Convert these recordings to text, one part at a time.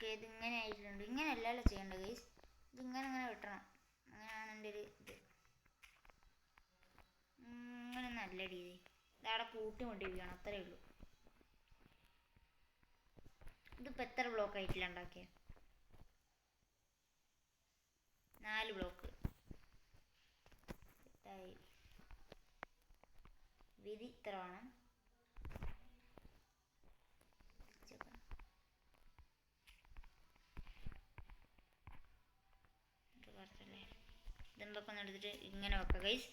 Okay, ഇതിങ്ങനെ ആയിട്ടുണ്ട്. ഇങ്ങനെ അല്ലല്ലോ ചെയ്യേണ്ടത് ഗൈസ്, ഇതിങ്ങനെ ഇങ്ങനെ വെട്ടണം. അങ്ങനെയാണ് എൻ്റെ ഒരു ഇത്. ഇങ്ങനെ നല്ല രീതി ഇതവിടെ കൂട്ടി കൊണ്ടിരിക്കുകയാണ്, അത്രയേ ഉള്ളൂ. ഇതിപ്പോൾ എത്ര ബ്ലോക്ക് ആയിട്ടില്ല ഉണ്ടാക്കിയത്? 4 ബ്ലോക്ക്. വിധി ഇത്ര വേണം. ഇതെന്തൊക്കെ ഒന്ന് എടുത്തിട്ട് ഇങ്ങനെ വെക്കാം ഗൈസ്.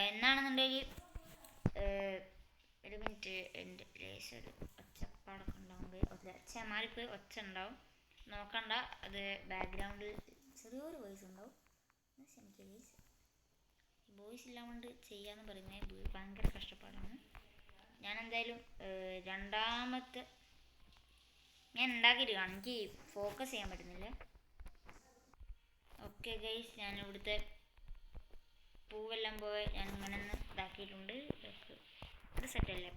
എന്നാണെന്നുണ്ടെങ്കിൽ ഒരു മിനിറ്റ്, എൻ്റെ ലേശം ഒരു ഒച്ചപ്പാടൊക്കെ ഉണ്ടാവും. മാറിപ്പോയി ഒച്ച ഉണ്ടാവും, നോക്കണ്ട. അത് ബാക്ക്ഗ്രൗണ്ടിൽ ചെറിയൊരു വോയിസ് ഉണ്ടാവും, ക്ഷമിക്കുക ഗൈസ്. വോയിസ് ഇല്ലാണ്ട് ചെയ്യാന്ന് പറയുന്നത് ഭയങ്കര കഷ്ടപ്പാടാണ്. ഞാൻ എന്തായാലും രണ്ടാമത്തെ ഞാൻ ഉണ്ടാക്കിയിട്ട് കാണും, എനിക്ക് ഫോക്കസ് ചെയ്യാൻ പറ്റുന്നില്ല. ഓക്കെ ഗൈസ്, ഞാൻ ഇവിടുത്തെ പൂവെല്ലാം പോയി ഞാൻ ഇങ്ങനെ ഇതാക്കിയിട്ടുണ്ട്. ഇത് സെറ്റല്ലേ?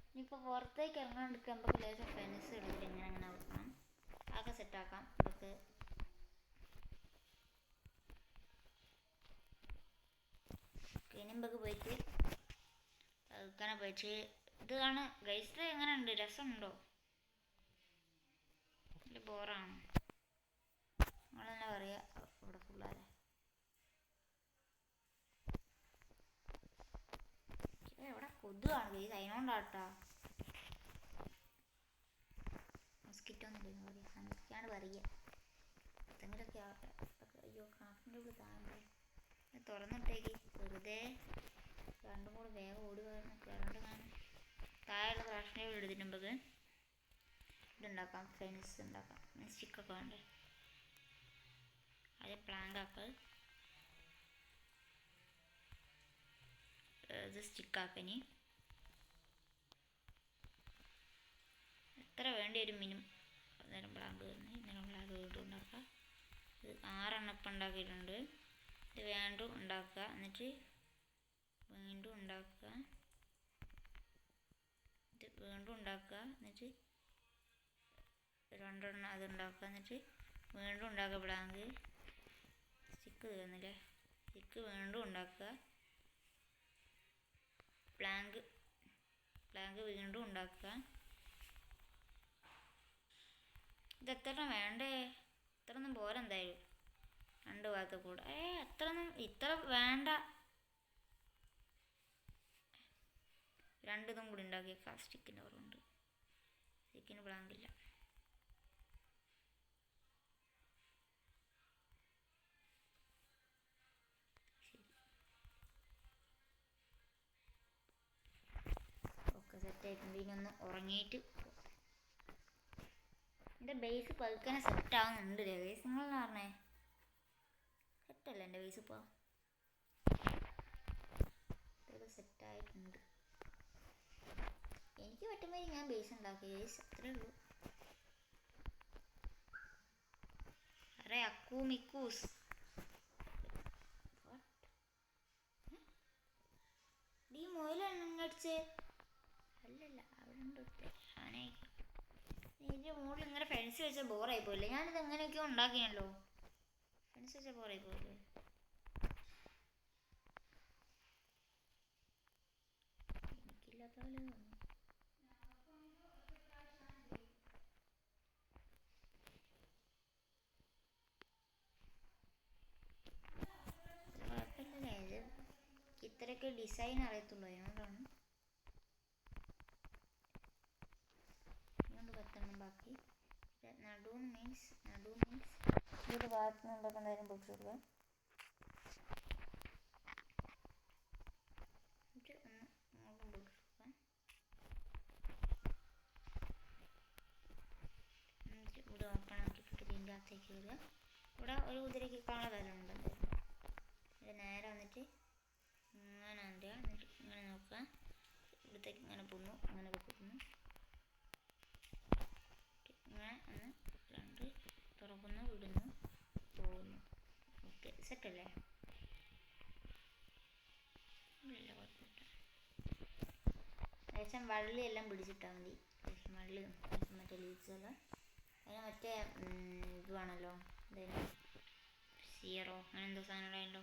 ഇനിയിപ്പോൾ പുറത്തേക്ക് ഇറങ്ങാണ്ടിരിക്കാൻ നമുക്ക് ലേശം ഫെൻസ് എടുത്തിട്ട് ഇങ്ങനെ അങ്ങനെ വെക്കണം. അതൊക്കെ സെറ്റാക്കാം. ഇതൊക്കെ ഇനിമ്പൊക്കെ പോയിട്ട് അങ്ങനെ പോയിട്ട് ഇതാണ് ഗൈസ്. എങ്ങനെ ഉണ്ട്, രസമുണ്ടോ? നല്ല ബോറാണ് നിങ്ങളെന്നാ പറയുക? ഇവിടെ ഫുള്ളാലെ ഇവിടെ കൊതുകാണ് ഗൈസ്, അതിനോണ്ടാട്ടാ. മസ്കിറ്റോന്നില്ല പറയുക, സൺസ്ക്രീനാണ് പറയുക. എന്തെങ്കിലുമൊക്കെ ആവട്ടെ. അയ്യോ, കാട്ടിൻ്റെ ഉള്ളിൽ താഴെ തുറന്നിട്ടേക്ക് വെറുതെ രണ്ടും കൂടെ വേഗം ഓടി വരുന്ന കറണ്ട് കാണും. താഴെയുള്ള റാഷനെ എടുത്തിട്ട് നമുക്ക് ഇതുണ്ടാക്കാം, ഫെൻസ് ഉണ്ടാക്കാം. സ്റ്റിക്കൊക്കെ വേണ്ടേ? അത് പ്ലാങ്ക് ആക്കുക. ഇത് സ്റ്റിക്കാക്കനി എത്ര വേണ്ടി ഒരു മിനിമം അന്നേരം പ്ലാങ്ക് വരുന്നത്. ഇങ്ങനെയുള്ള അത് വീണ്ടും ഉണ്ടാക്കുക. ഇത് 6 എണ്ണപ്പം ഉണ്ടാക്കിയിട്ടുണ്ട്. ഇത് വീണ്ടും ഉണ്ടാക്കുക, എന്നിട്ട് വീണ്ടും ഉണ്ടാക്കുക, ഇത് വീണ്ടും ഉണ്ടാക്കുക, എന്നിട്ട് 2 എണ്ണം അത് ഉണ്ടാക്കുക, എന്നിട്ട് വീണ്ടും ഉണ്ടാക്കുക. പ്ലാങ്ക് സ്റ്റിക്ക് തീർന്നില്ലേ? സ്റ്റിക്ക് വീണ്ടും ഉണ്ടാക്കുക. പ്ലാങ്ക് വീണ്ടും ഉണ്ടാക്കുക. ഇത് എത്ര വേണ്ടേ? ഇത്രയൊന്നും പോരാ എന്തായാലും, 2 ഭാഗത്ത് കൂടെ. ഇത്ര വേണ്ട. 2 ഇതും കൂടി ഉണ്ടാക്കിയേക്കാം. സ്റ്റിക്കിൻ്റെ കുറവുണ്ട്, സ്റ്റിക്കിന് പ്ലാങ്കില്ല. ഒക്കെ സെറ്റായിട്ടുണ്ട്. ഇനി ഒന്ന് ഉറങ്ങിയിട്ട് എൻ്റെ ബേസ് പതുക്കനെ സെറ്റാവുന്നുണ്ട്. ബേസ് നിങ്ങളെന്ന് പറഞ്ഞേ സെറ്റല്ലേ എൻ്റെ ബേസ്? ഇപ്പോൾ ഇതൊക്കെ സെറ്റായിട്ടുണ്ട്. എനിക്ക് പറ്റുമ്പോൾ ഞാൻ ബേസ് ഉണ്ടാക്കി ബേസ്, അത്രേ ഉള്ളൂ. Array അക്കൂ മിക്കൂസ് D മൊയിലാണ് അടിച്ചേ? അല്ലല്ല, അവിടെ ഉണ്ട്. ആനയായിരിക്കും. ഇതിൻ്റെ മുകളിൽ ഇങ്ങനെ ഫെൻസ് വെച്ചാൽ ബോറായി പോയില്ലേ? ഞാനിത് എങ്ങനെയൊക്കെയോ ഉണ്ടാക്കിയല്ലോ. ഫെൻസ് വെച്ചാൽ ബോറായി പോയില്ലേ? എനിക്കില്ലാത്ത പോലെ തോന്നുന്നു. കുഴപ്പമില്ലല്ലേ, ഇത് ഇത്രയൊക്കെ ഡിസൈൻ അറിയത്തുള്ളൂ, അതിനോടാണ്. ഇതുകൊണ്ട് 10 എണ്ണം ബാക്കി. നടൂന്ന് മീൻസ് ഇതൊരു ഭാഗത്ത് നിന്നുള്ളൊക്കെ എന്തായാലും പൊടിച്ചു കൊടുക്കാം. എന്നിട്ട് ഒന്ന് പൊടിച്ചു കൊടുക്കാം. എന്നിട്ട് ഇവിടെ ഓപ്പൺ ആക്കിയിട്ട് ഇതിൻ്റെ അകത്തേക്ക് വരിക. ഇവിടെ ഒരു കുതിരയ്ക്ക് കാണാതല്ല ഉണ്ട്. ഇവിടെ നേരെ വന്നിട്ട് ഇങ്ങനെ ഉണ്ട്. എന്നിട്ട് ഇങ്ങനെ നോക്കുക, ഇവിടത്തേക്ക് ഇങ്ങനെ പൊന്നു, അങ്ങനെ പൊക്കുന്നു. ഇങ്ങനെ 1 2 തുറക്കുന്നു, വിടുന്നു, പോകുന്നു. ഓക്കെ, സെറ്റല്ലേ? ഇല്ല, കുഴപ്പമില്ല. ഏകദേശം വള്ളിയെല്ലാം പിടിച്ചിട്ടാൽ മതി. വള്ളി മറ്റേ ടൂൾസുകൾ. അതിന് മറ്റേ ഇത് വേണമല്ലോ, എന്തായാലും സീറോ അങ്ങനെ എന്തോ സാധനം ഉണ്ടായല്ലോ.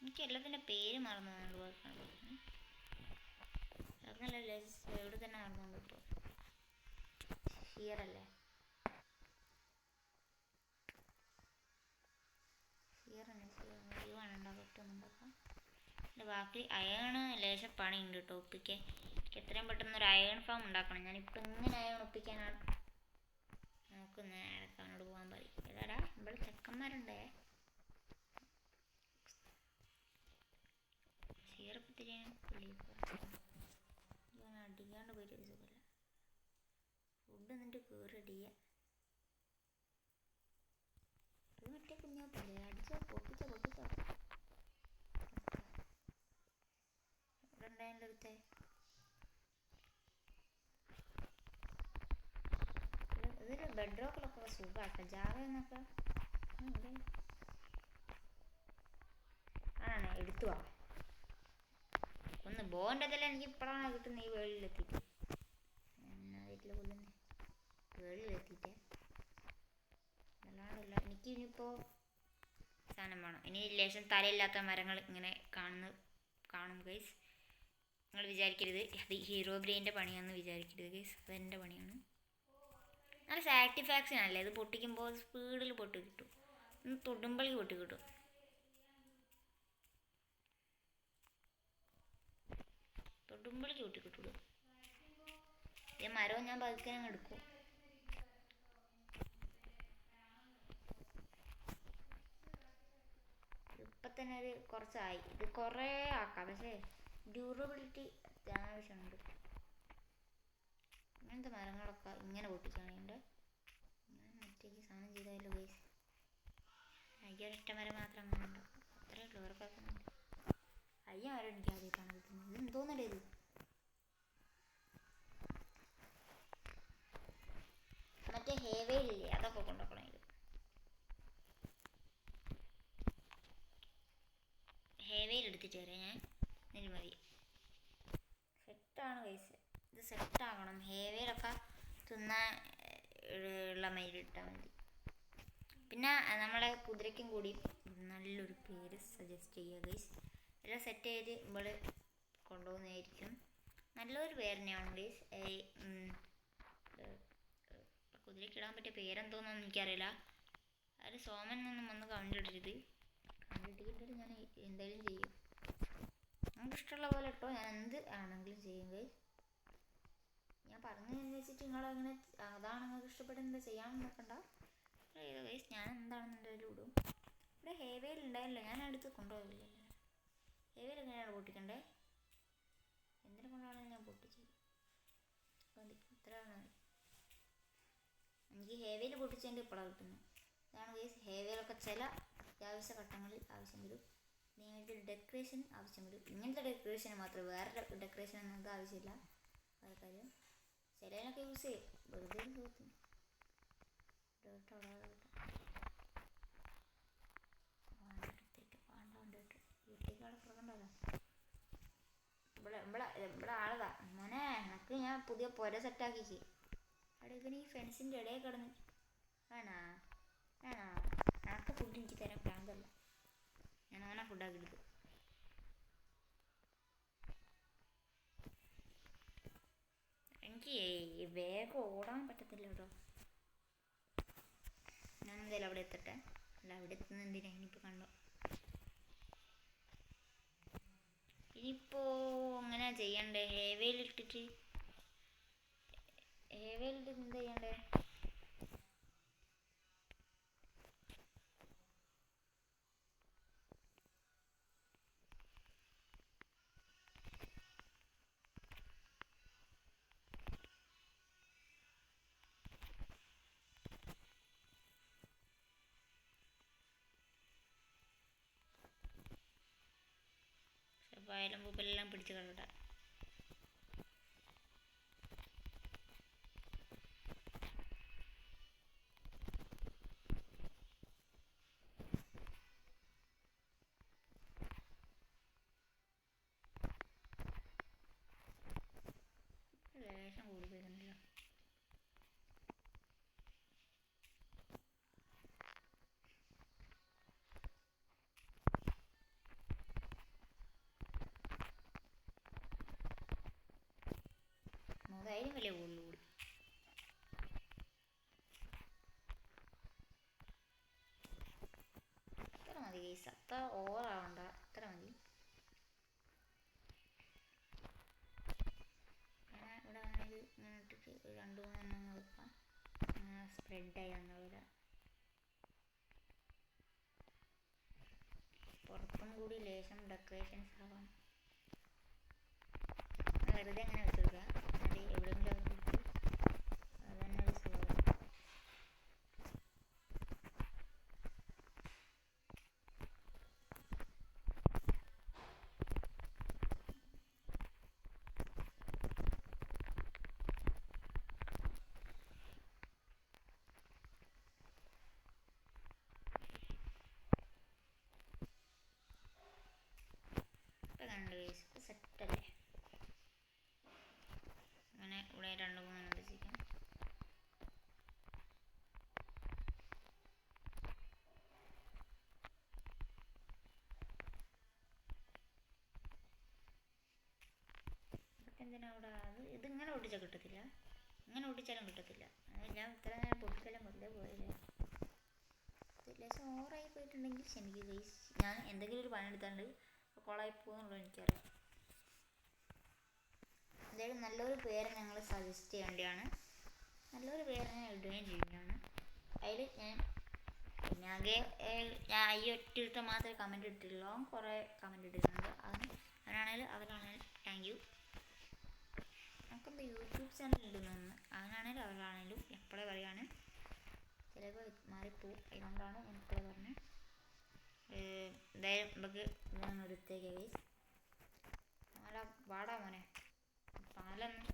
എനിക്ക് എല്ലാത്തിൻ്റെ പേര് മറന്നു അങ്ങനല്ലേ, എവിടെ തന്നെ മറന്നു ഇപ്പോൾ. ഷിയറല്ലേ, ഷിയറാണ്. ഷിയറാണ് ഉണ്ടാക്കാൻ പറ്റുന്നുണ്ടാക്കാം. എൻ്റെ ബാക്കി അയൺ ലേശം പണിയുണ്ട് കേട്ടോ ഒപ്പിക്കാൻ. എനിക്ക് എത്രയും പെട്ടെന്ന് ഒരു അയൺ ഫാം ഉണ്ടാക്കണം. ഞാനിപ്പോൾ എങ്ങനെ അയൺ ഒപ്പിക്കാനാണ് നോക്കുന്നത്. നേരക്കാനോട് പോകാൻ പറയും. ഏതാടാ ഇവിടെ ചെക്കന്മാരുണ്ടേ. ഷീറപ്പത്തിരിയാണ് അടിക്കാണ്ട് പോയിട്ട് ഒരു സുഖമില്ല. ഫുഡ് എന്നിട്ട് കയറി അടിക്കുക. ഇത് മറ്റേ കുഞ്ഞോട്ടല്ലേ, അടിച്ചോ പൊട്ടിച്ചോ പൊട്ടിച്ചോ. ഇവിടെ ഉണ്ടായതിൻ്റെ അടുത്തേ ഇതൊരു ബെഡ് റോക്കിലൊക്കെ സുഖമാട്ടോ. ജാവ എന്നൊക്കെ ആണോ എടുത്തു വാ. ഒന്ന് ബോണ്ടതെല്ലാം എനിക്ക് ഇപ്പോഴാണ് കിട്ടുന്നത്. ഈ വേളിലെത്തിയിട്ട് വീട്ടിൽ കൊല്ലുന്നേ വേളിലെത്തിയിട്ടേ അല്ലാണ്ടല്ല. എനിക്ക് ഇനിയിപ്പോൾ സാധനം വേണം. ഇനി ലേശം തലയില്ലാത്ത മരങ്ങൾ ഇങ്ങനെ കാണും ഗൈസ്. നിങ്ങൾ വിചാരിക്കരുത് അത് ഹീറോ ബ്രെയിൻ്റെ പണിയാണെന്ന് വിചാരിക്കരുത് ഗൈസ്. അതെൻ്റെ പണിയാണ്. നല്ല സാറ്റിസ്ഫാക്ഷൻ അല്ലേ ഇത് പൊട്ടിക്കുമ്പോൾ. സ്പീഡിൽ പൊട്ടി കിട്ടും. തൊടുമ്പളി പൊട്ടി കിട്ടും. തൊടുമ്പളിക്ക് പൊട്ടി കിട്ടുള്ളൂ. ഈ മരവും ഞാൻ പതുക്കെ അങ്ങ് എടുക്കും. ഇപ്പം തന്നെ ഒരു കുറച്ചായി. ഇത് കുറേ ആക്കാം, പക്ഷേ ഡ്യൂറബിലിറ്റി അത്യാവശ്യമുണ്ട്. ഇങ്ങനത്തെ മരങ്ങളൊക്കെ ഇങ്ങനെ പൊട്ടിക്കാനുണ്ട്. ഞാൻ ഒറ്റയ്ക്ക് സാധനം ചെയ്താലോ ഗൈസ്. അയ്യൊരൊറ്റ മരം മാത്രം അങ്ങനെ ഉണ്ടാക്കും. അത്രയേ ഉള്ളൂ. ഉറപ്പാക്കുന്നുണ്ട്. അയ്യ മരം എനിക്ക് ആദ്യമായിട്ടാണ് കിട്ടുന്നത്. ഇത് എന്തോന്നടേ ഇത്. മറ്റേ ഹേവേലില്ലേ അതൊക്കെ കൊണ്ടുപോകണം. ഇത് ഹേവേൽ എടുത്തിട്ട് വരാം ഞാൻ. ഇതിന് മതി. സെറ്റാണ് ഗൈസ്. ഇത് സെറ്റാകണം. ഹേവേലൊക്കെ തിന്നാൻ ഉള്ള മയിൽ ഇട്ടാൽ മതി. പിന്നെ നമ്മളെ കുതിരയ്ക്കും കൂടി നല്ലൊരു പേര് സജസ്റ്റ് ചെയ്യുക ഗൈസ്. എല്ലാം സെറ്റ് ചെയ്ത് നമ്മൾ കൊണ്ടുപോകുന്നതായിരിക്കും. നല്ലൊരു പേര് തന്നെയാണ് ഗൈസ്. കുതിരയ്ക്ക് ഇടാൻ പറ്റിയ പേരെന്തോന്നൊന്നും എനിക്കറിയില്ല. അത് സോമൻ എന്നൊന്നും വന്ന് കണ്ടിടരുത്. കണ്ടിട്ടിട്ട് ഞാൻ എന്തായാലും ചെയ്യും. നമുക്ക് ഇഷ്ടമുള്ള പോലെ ഇട്ടോ. ഞാൻ എന്ത് ആണെങ്കിലും ചെയ്യും ഗൈസ്. ഞാൻ പറഞ്ഞതെന്ന് വെച്ചിട്ട് നിങ്ങളങ്ങനെ അതാണ് നിങ്ങൾക്ക് ഇഷ്ടപ്പെടുന്നത് ചെയ്യാമെന്ന് നോക്കണ്ട ഗൈസ്. ഞാൻ എന്താണെന്നുണ്ടെങ്കിലും ഇടും. ഇവിടെ ഹേവേൽ ഉണ്ടായില്ല, ഞാൻ അടുത്ത് കൊണ്ടുപോകില്ലല്ലോ. ഹേവേൽ എങ്ങനെയാണ് പൊട്ടിക്കണ്ടേ? എന്തിനെ കൊണ്ടാണെങ്കിലും ഞാൻ പൊട്ടിച്ചത് ഇത്രയാണ്. എനിക്ക് ഹേവേൽ പൊട്ടിച്ചതിൻ്റെ ഇപ്പോഴാണ് കിട്ടുന്നത്. ഇതാണ് ഗൈസ്. ഹേവേലൊക്കെ ചില അത്യാവശ്യ ഘട്ടങ്ങളിൽ ആവശ്യം വരും. നിങ്ങൾക്ക് ഡെക്കറേഷൻ ആവശ്യം വരും. ഇങ്ങനത്തെ ഡെക്കറേഷന് മാത്രമേ, വേറെ ഡെക്കറേഷൻ ഒന്നും ആവശ്യമില്ല. വേറെ കാര്യം ചിലതിനൊക്കെ യൂസ് ചെയ്യും. വെറുതെ ഒരു സുഖത്തിന് ഇവിടെ ആളതാ മോനെ. എനക്ക് ഞാൻ പുതിയ പുര സെറ്റാക്കിക്ക്. അവിടെ ഇവന് ഈ ഫ്രണ്ട്സിൻ്റെ ഇടയിൽ കിടന്ന് ആണോ എനക്ക് ഫുഡ് എനിക്ക് തരാൻ പ്രാന്തല്ല. ഞാൻ ഓനെ ഫുഡാക്കി എടുത്തു. എനിക്ക് വേഗം ഓടാൻ പറ്റത്തില്ല കേട്ടോ. ഞാൻ എന്തായാലും അവിടെ എത്തട്ടെ. അല്ല അവിടെ എത്തുന്ന എന്തിനാ ഇനിയിപ്പോൾ കണ്ടോ. ഇനിയിപ്പോൾ അങ്ങനെ ചെയ്യണ്ടേ? ഹേവേലിട്ടിട്ട് എന്ത് ചെയ്യണ്ടേ? പായലും പൂപ്പെല്ലാം പിടിച്ച് കളയട്ടെ. ലേശം കൂടി പോയിരുന്നല്ലോ. അതിലും വലിയ കൂടുതൽ ഇത്ര മതി ഗൈസ്, അത്ര ഓവറാവണ്ട, ഇത്ര മതി. ഇവിടെ വേണമെങ്കിൽ ഇങ്ങനെ ഇട്ടിട്ട് 2-3 വെക്കാം, സ്പ്രെഡായി ഉണ്ടാവില്ല. പുറത്തും കൂടി ലേശം ഡെക്കറേഷൻസ് ആവാം. വെറുതെ അങ്ങനെ വെച്ചെടുക്കുക, അത് എവിടെയെങ്കിലും അത് കൊടുത്ത് അതന്നെ ഒരു സുഖം. ഇപ്പം കണ്ട് ഗൈസ്, ഇപ്പം സെറ്റല്ലേ? അങ്ങനെ ഇവിടെ 2-3 വെച്ചിരിക്കാം. എന്തിനാ അവിടെ അത് ഇതിങ്ങനെ ഒട്ടിച്ചാൽ കിട്ടത്തില്ല, ഇങ്ങനെ ഒട്ടിച്ചാലും കിട്ടത്തില്ല. ഞാൻ ഇത്ര നേരം പൊട്ടിക്കെല്ലാം വെറുതെ പോയില്ലേ. ലേശം ഓവറായി പോയിട്ടുണ്ടെങ്കിൽ ക്ഷമിക്കുക ഗൈസ്, ഞാൻ എന്തെങ്കിലും ഒരു പണി എടുത്താണ്ട് കൊളായി പോകുന്നുള്ളൂ എനിക്കറിയാം. എന്തായാലും നല്ലൊരു പേര് ഞങ്ങൾ സജസ്റ്റ് ചെയ്യേണ്ടതാണ്, നല്ലൊരു പേര് ഞാൻ ഇടുകയും ചെയ്യുന്നതാണ്. അതിൽ ഞാൻ ആകെ ഞാൻ ഈ ഒറ്റ മാത്രമേ കമൻറ്റ് ഇട്ടിട്ടുള്ളൂ, കുറേ കമൻറ്റ് ഇട്ടിട്ടുണ്ട്. അവരാണെങ്കിൽ താങ്ക് യു. നമുക്കെന്താ യൂട്യൂബ് ചാനൽ ഇടുന്നതെന്ന്, അവനാണേലും അവരാണേലും എപ്പോഴേ പറയുകയാണ്, ചിലപ്പോൾ മാറിപ്പോവും, അതുകൊണ്ടാണ് ഞാൻ ഇപ്പോഴേ പറഞ്ഞത്. എന്തായാലും നമുക്ക് ഞാൻ എടുത്തേക്ക് ഗൈസ്. വാടാ മോനെ, പാലൊന്ന്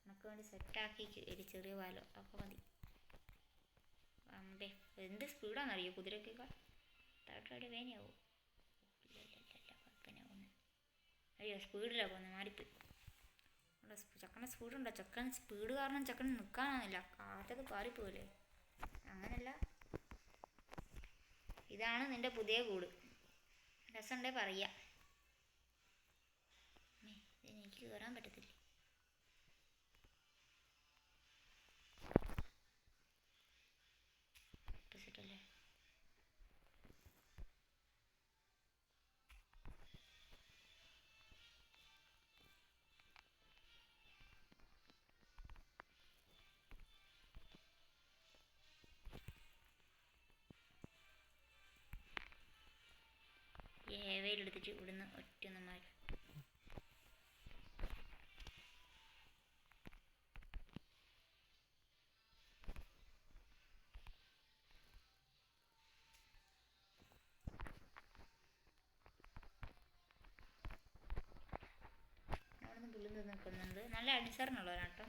നമുക്ക് വേണ്ടി സെറ്റാക്കി ഒരു ചെറിയ പാലോ അപ്പോൾ മതി. അമ്പേ എന്ത് സ്പീഡാണെന്നറിയോ കുതിരക്കൊക്കെ, താഴോട്ട് വേനയാവും. പക്കനെ പോകുന്നത്, അയ്യോ സ്പീഡിലാണ് പോകുന്നത്, മാറിപ്പോയി. ചക്കൻ്റെ സ്പീഡുണ്ടോ? ചക്കൻ സ്പീഡ് കാരണം ചക്കൻ നിൽക്കാനാണില്ല, കാറ്റത് പാറിപ്പോയില്ലേ. അങ്ങനല്ല, ഇതാണ് നിൻ്റെ പുതിയ കൂട്, രസമുണ്ടേ പറയാ. എനിക്ക് കയറാൻ പറ്റത്തില്ല. സെറ്റല്ലേ? ഏവയിലെടുത്തിട്ട് ഇവിടുന്ന് ഒറ്റൊന്നും മാറി. അവിടുന്ന് പുല്ലും നിൽക്കുന്നുണ്ട്, നല്ല അനുസരണുള്ളവരാണ് കേട്ടോ.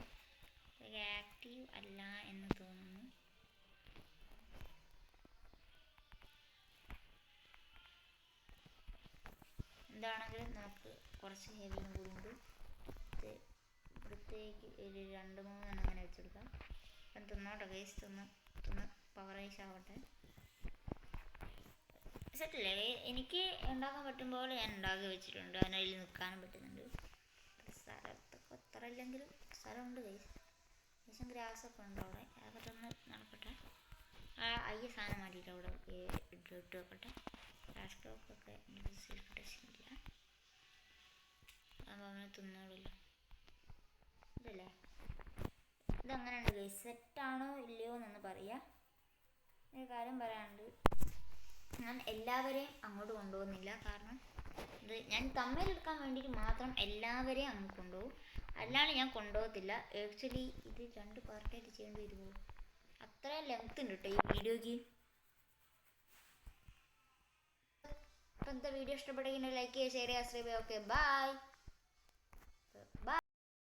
ആക്റ്റീവ് അല്ല എന്ന് തോന്നുന്നു. എന്താണെങ്കിലും നമുക്ക് കുറച്ച് ഹെവിയും കൂടി ഉണ്ട്. ഇവിടത്തേക്ക് ഒരു 2-3 അങ്ങനെ വെച്ചെടുക്കാം. അപ്പം തിന്നോട്ടെ ഗൈസ്, തിന്ന് പവറൈസ് ആവട്ടെ. സെറ്റല്ലേ? എനിക്ക് ഉണ്ടാക്കാൻ പറ്റുമ്പോൾ ഞാൻ ഉണ്ടാക്കി വെച്ചിട്ടുണ്ട്, അതിനതിൽ നിൽക്കാനും പറ്റുന്നുണ്ട്. സ്ഥലത്തൊക്കെ അത്ര ഇല്ലെങ്കിലും സ്ഥലമുണ്ട് ഗൈസ്, ഏകദേശം ഗ്രാസൊക്കെ ഉണ്ട് അവിടെ. അതൊക്കെ ഒന്ന് നടക്കട്ടെ. അയ്യ സാധനം മാറ്റിയിട്ട് അവിടെ ഇട്ട് വെക്കട്ടെ. ഗ്യാസ് സ്റ്റോക്കൊക്കെ ടെസ്റ്റില്ല, അപ്പോൾ അവനെ തിന്നോളില്ല. ഇതല്ലേ, ഇതങ്ങനെയുണ്ട് ഗൈസ്, സെറ്റാണോ ഇല്ലയോ എന്നൊന്ന് പറയാം. ഒരു കാര്യം പറയാനുണ്ട്, ഞാൻ എല്ലാവരെയും അങ്ങോട്ട് കൊണ്ടുപോകുന്നില്ല, കാരണം ഇത് ഞാൻ തമ്മിലെടുക്കാൻ വേണ്ടിയിട്ട് മാത്രം എല്ലാവരെയും അങ്ങ് കൊണ്ടുപോകും, അല്ലാണ്ട് ഞാൻ കൊണ്ടുപോകത്തില്ല. ആക്ച്വലി ഇത് 2 പാർട്ടായിട്ട് ചെയ്യേണ്ടി വരുമോ? അത്രയും ലെങ്ത് ഉണ്ട് കേട്ടോ ഈ വീഡിയോയ്ക്ക്. അപ്പം ഇന്നത്തെ വീഡിയോ ഇഷ്ടപ്പെടുകയാണെങ്കിൽ ലൈക്ക് ചെയ്യുക, ഷെയർ ചെയ്യുക, സബ്സ്ക്രൈബ് ചെയ്യുക. Okay bye.